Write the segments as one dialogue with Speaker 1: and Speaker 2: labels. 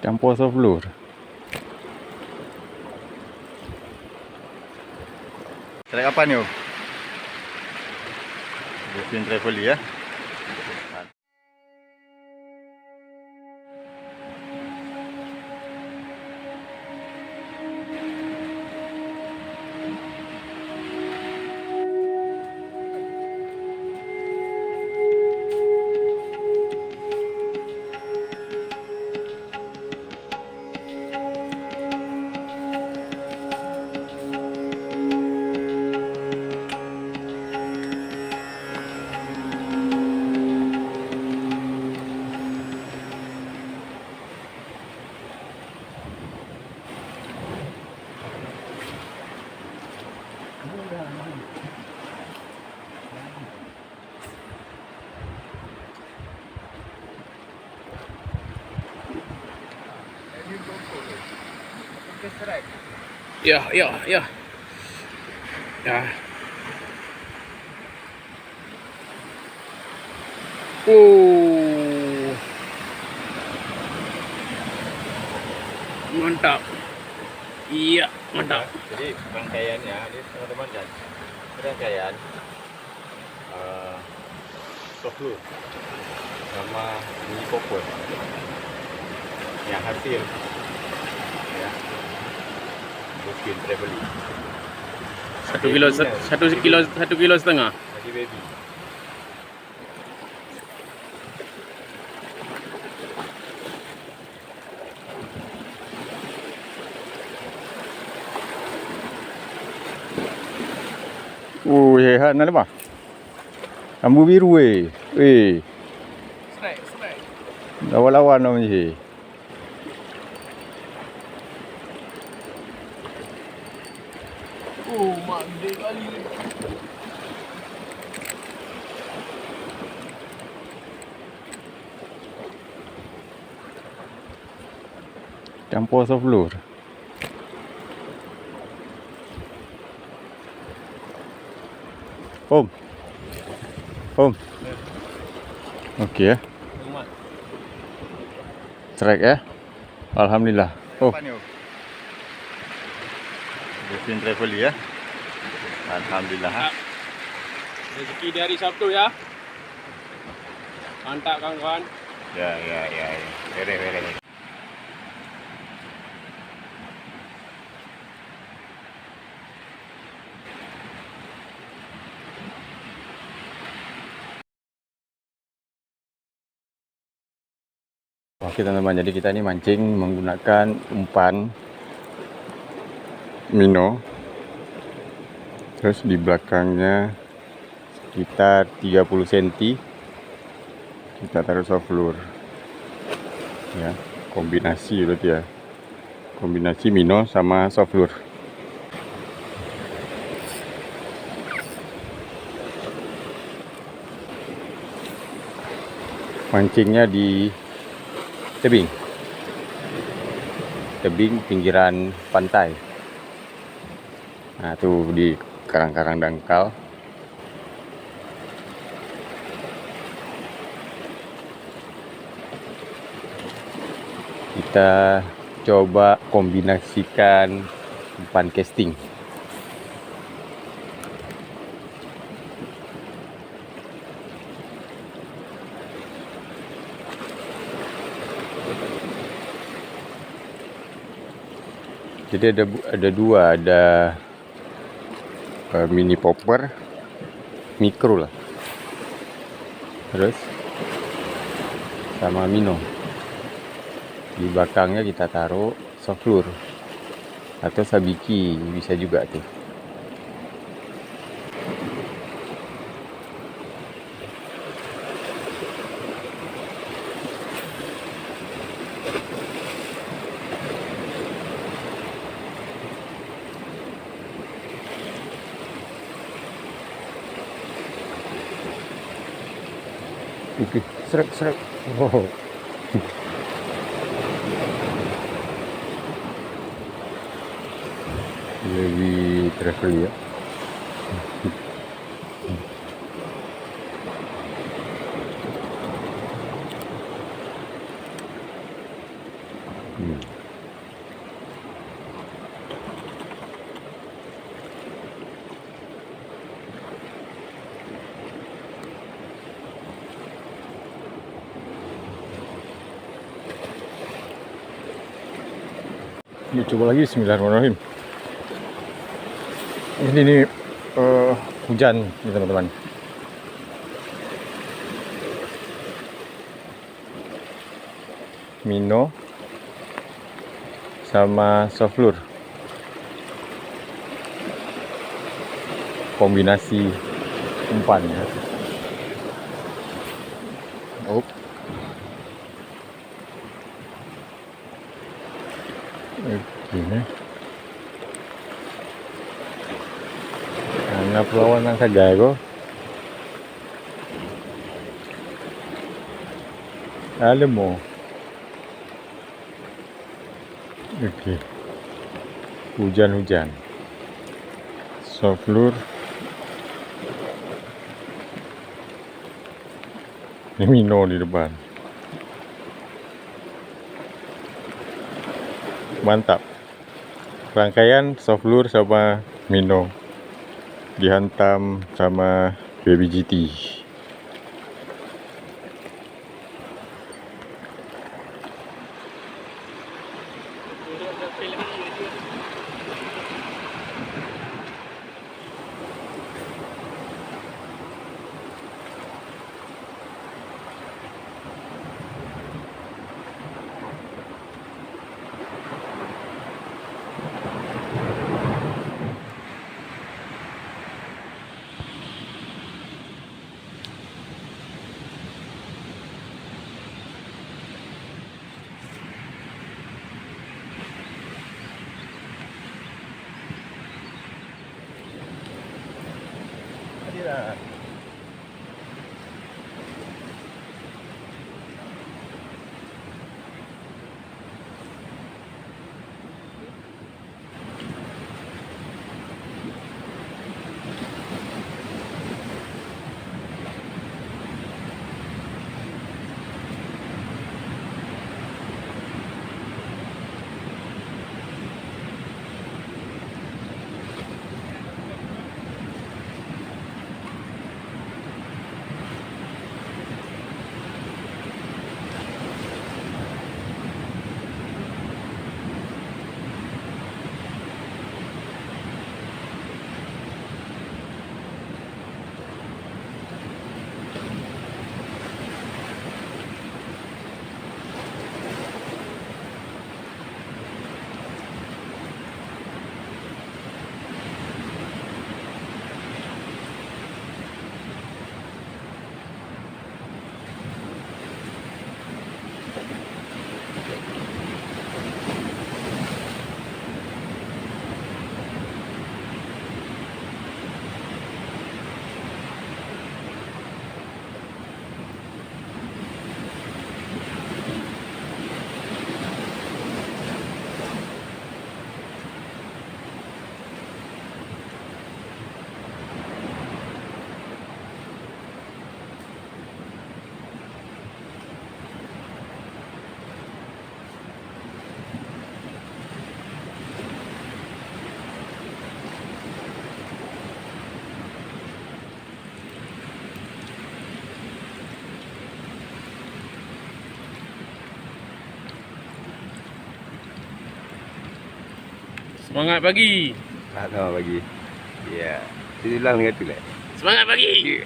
Speaker 1: Campur soft-lure. Trek apa nih? Delfin Travely ya.
Speaker 2: Ya. Mantap. Iya, mantap.
Speaker 3: Jadi rangkaiannya ini teman-teman kan, rangkaian soft-lure sama mini popper yang hasil ya Delfin Travely.
Speaker 2: 1,5 kilo.
Speaker 3: Masih baby.
Speaker 1: Hebat nak lepas. Lampu biru Strike. Lawan-lawan nama je.
Speaker 2: Mak gede kali.
Speaker 1: Campur soft-lure. Om. Okey ya. Trek ya. Alhamdulillah. Apa ni? Delfin Travely ya. Alhamdulillah.
Speaker 2: Rezeki dari Sabtu ya. Mantap kawan-kawan.
Speaker 3: Ya. Bere.
Speaker 1: Oke teman-teman, jadi kita ini mancing menggunakan umpan minnow. Terus di belakangnya sekitar 30 cm kita taruh soft-lure. Ya, kombinasi berarti ya. Kombinasi minnow sama soft-lure. Mancingnya di tebing pinggiran pantai. Nah, tuh di karang-karang dangkal. Kita coba kombinasikan umpan casting. Jadi ada dua, ada mini popper, mikro lah, terus sama minnow. Di belakangnya kita taruh soft-lure atau sabiki, bisa juga tuh. Oke, serak. Oh. Jadi Travely ya. Hmm. Ini coba lagi, bismillahirrahmanirrahim. Ini hujan nih teman-teman. Mino sama Soflur, kombinasi umpan ya. Gini. Hanap lawan ng Kagago. Alam mo. Oke. Hujan-hujan. Soflur. Ini Mino di depan. Mantap. Rangkaian Soflur sama Mino dihantam sama Baby GT.
Speaker 2: Semangat pagi.
Speaker 3: Selamat pagi. Ya, itu ulang dengan tu lah.
Speaker 2: Semangat pagi.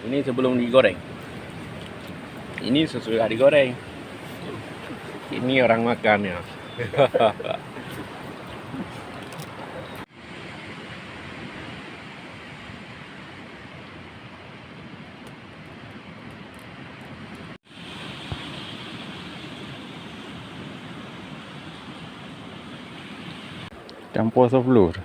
Speaker 2: Ini sebelum digoreng. Ini sesudah digoreng. Ini orang makan ya.
Speaker 1: Campur Soflur.